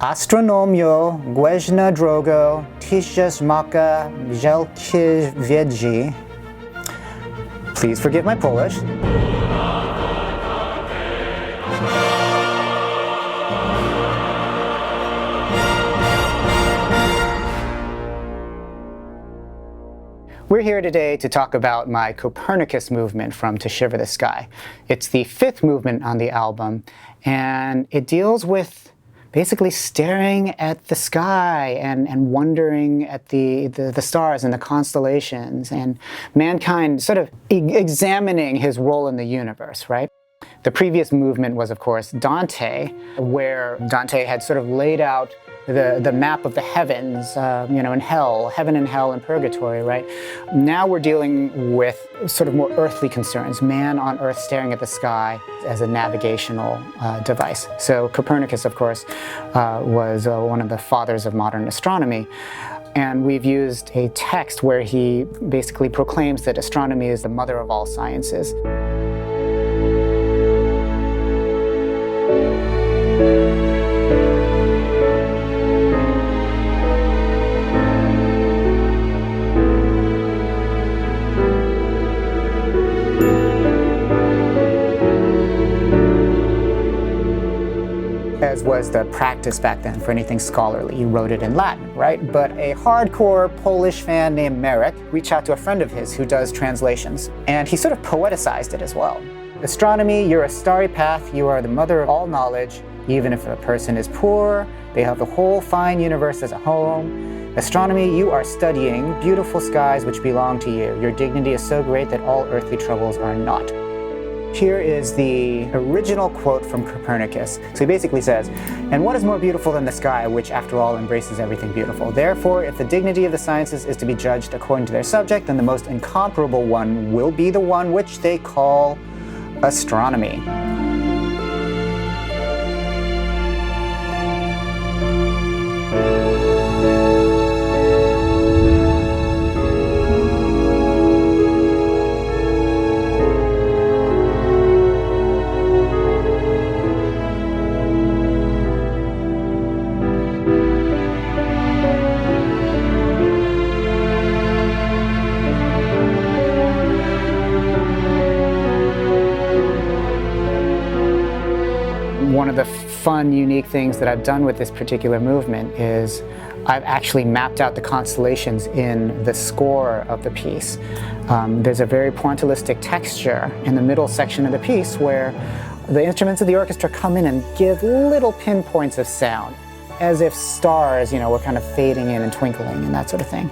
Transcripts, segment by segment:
Astronomio Gwezna Drogo Tishas Maka Jelkiwiedzi. Please forgive my Polish. We're here today to talk about my Copernicus movement from To Shiver the Sky. It's the fifth movement on the album, and it deals with basically staring at the sky and wondering at the stars and the constellations and mankind sort of examining his role in the universe, right? The previous movement was, of course, Dante, where Dante had sort of laid out the map of the heavens, in hell, heaven and hell and purgatory, right? Now we're dealing with sort of more earthly concerns, man on earth staring at the sky as a navigational device. So Copernicus, of course, was one of the fathers of modern astronomy. And we've used a text where he basically proclaims that astronomy is the mother of all sciences. As was the practice back then for anything scholarly. He wrote it in Latin, right? But a hardcore Polish fan named Marek reached out to a friend of his who does translations, and he sort of poeticized it as well. Astronomy, you're a starry path, you are the mother of all knowledge. Even if a person is poor, they have the whole fine universe as a home. Astronomy, you are studying beautiful skies which belong to you. Your dignity is so great that all earthly troubles are not. Here is the original quote from Copernicus. So he basically says, "And what is more beautiful than the sky, which after all embraces everything beautiful? Therefore, if the dignity of the sciences is to be judged according to their subject, then the most incomparable one will be the one which they call astronomy." One of the fun, unique things that I've done with this particular movement is I've actually mapped out the constellations in the score of the piece. There's a very pointillistic texture in the middle section of the piece where the instruments of the orchestra come in and give little pinpoints of sound, as if stars, were kind of fading in and twinkling and that sort of thing.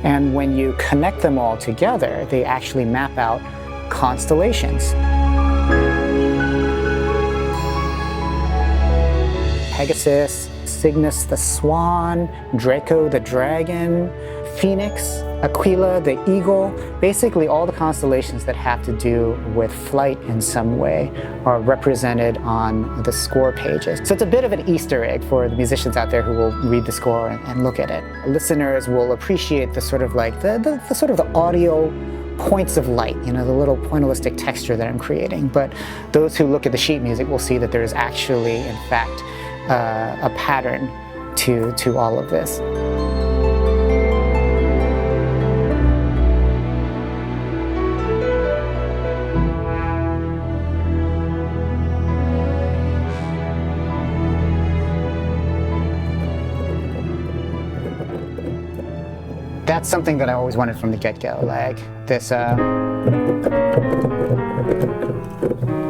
And when you connect them all together, they actually map out constellations. Pegasus, Cygnus the swan, Draco the dragon, Phoenix, Aquila the eagle. Basically all the constellations that have to do with flight in some way are represented on the score pages. So it's a bit of an Easter egg for the musicians out there who will read the score and look at it. Listeners will appreciate the sort of like the sort of the audio points of light, the little pointillistic texture that I'm creating. But those who look at the sheet music will see that there is actually, in fact, a pattern to all of this. That's something that I always wanted from the get-go, like this, I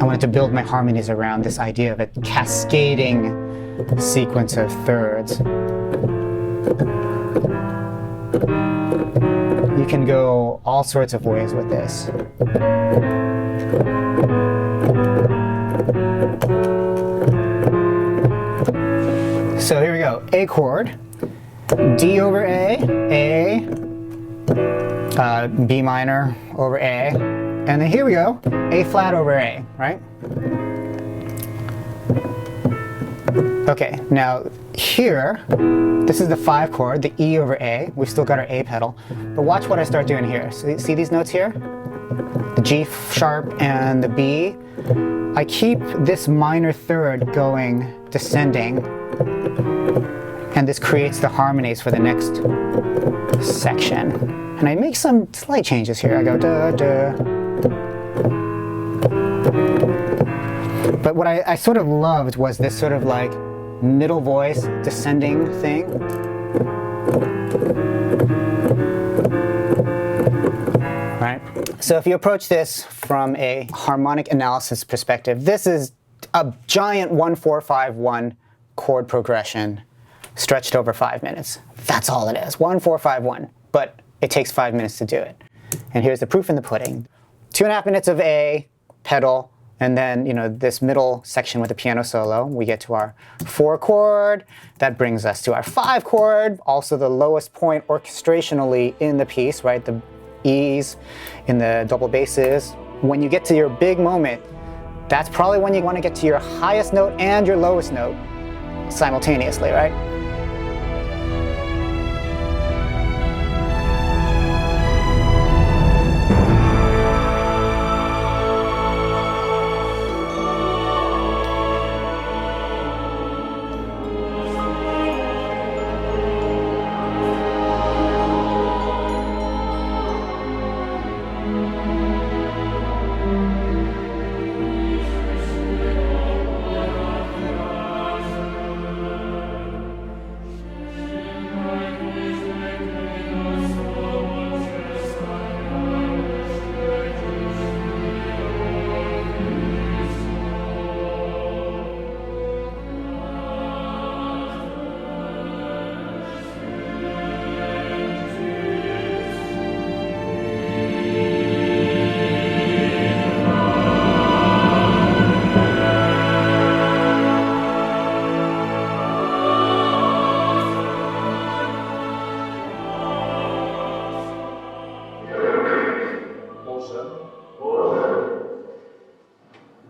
wanted to build my harmonies around this idea of a cascading sequence of thirds. You can go all sorts of ways with this. So here we go. A chord, D over A, B minor over A, and then here we go, A flat over A, right? Okay, now here, this is the 5 chord, the E over A. We've still got our A pedal, but watch what I start doing here. So see these notes here? The G sharp and the B. I keep this minor third going, descending, And this creates the harmonies for the next section. And I make some slight changes here. I go da da. But what I sort of loved was this sort of like middle voice descending thing. Right? So if you approach this from a harmonic analysis perspective, this is a giant 1-4-5-1 chord progression stretched over 5 minutes. That's all it is, 1-4-5-1. But it takes 5 minutes to do it. And here's the proof in the pudding. 2.5 minutes of A, pedal, and then this middle section with the piano solo. We get to our 4 chord. That brings us to our 5 chord, also the lowest point orchestrationally in the piece, right? The E's in the double basses. When you get to your big moment, that's probably when you want to get to your highest note and your lowest note simultaneously, right?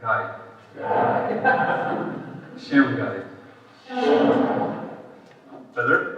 Got it. Shim got it. Better?